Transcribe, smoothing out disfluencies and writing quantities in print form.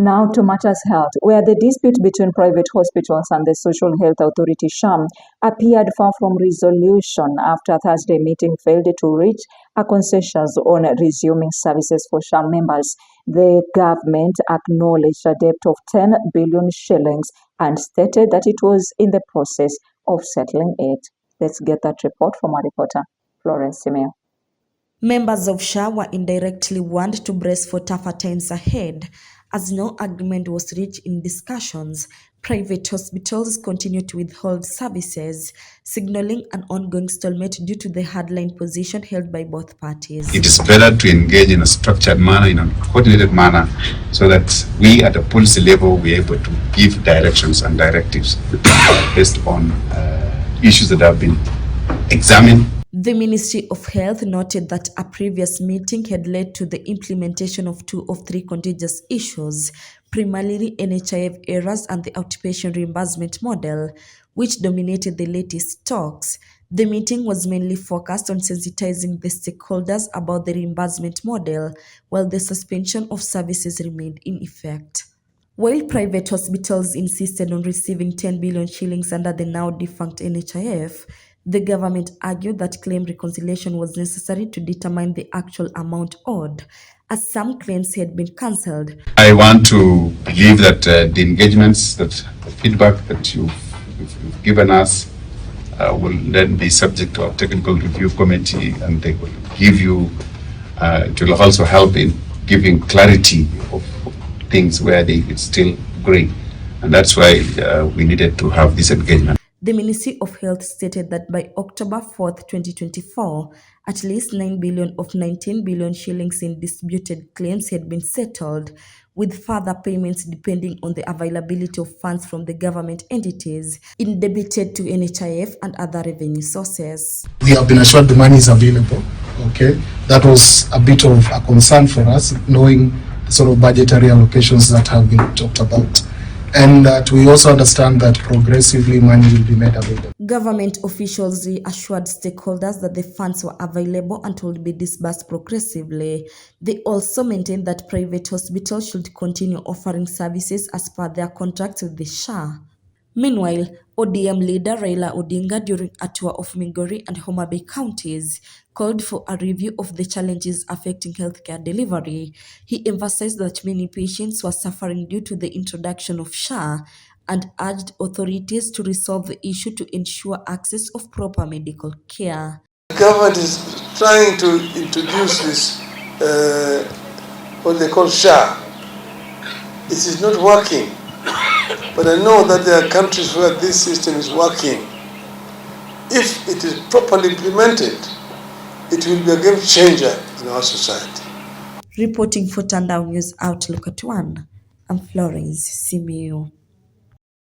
Now to matters health, where the dispute between private hospitals and the Social Health Authority (SHAM) appeared far from resolution after Thursday meeting failed to reach a consensus on resuming services for SHAM members. The government acknowledged a debt of 10 billion shillings and stated that it was in the process of settling it. Let's get that report from our reporter, Florence Simeo. Members of SHA were indirectly warned to brace for tougher times ahead, as no agreement was reached in discussions. Private hospitals continue to withhold services, signaling an ongoing stalemate due to the hardline position held by both parties. It is better to engage in a structured manner, in a coordinated manner, so that we at the policy level we are able to give directions and directives based on issues that have been examined. The Ministry of Health noted that a previous meeting had led to the implementation of 2 of 3 contentious issues, primarily NHIF errors and the outpatient reimbursement model, which dominated the latest talks. The meeting was mainly focused on sensitizing the stakeholders about the reimbursement model, while the suspension of services remained in effect. While private hospitals insisted on receiving 10 billion shillings under the now defunct NHIF, the government argued that claim reconciliation was necessary to determine the actual amount owed, as some claims had been cancelled. I want to believe that the engagements, that the feedback that you've given us will then be subject to a technical review committee, and they will give you, it will also help in giving clarity of things where it's still gray. And that's why we needed to have this engagement. The Ministry of Health stated that by October 4, 2024, at least 9 billion of 19 billion shillings in disputed claims had been settled, with further payments depending on the availability of funds from the government entities indebted to NHIF and other revenue sources. We have been assured the money is available. Okay, that was a bit of a concern for us, knowing the sort of budgetary allocations that have been talked about. And that we also understand that progressively money will be made available. Government officials reassured stakeholders that the funds were available and will be disbursed progressively. They also maintained that private hospitals should continue offering services as per their contracts with the SHA. Meanwhile, ODM leader Raila Odinga, during a tour of Migori and Homa Bay counties, called for a review of the challenges affecting healthcare delivery. He emphasized that many patients were suffering due to the introduction of SHA and urged authorities to resolve the issue to ensure access of proper medical care. The government is trying to introduce this, what they call SHA. It is not working. But I know that there are countries where this system is working. If it is properly implemented, it will be a game changer in our society. Reporting for Tandao News Outlook at 1, I'm Florence Simeo.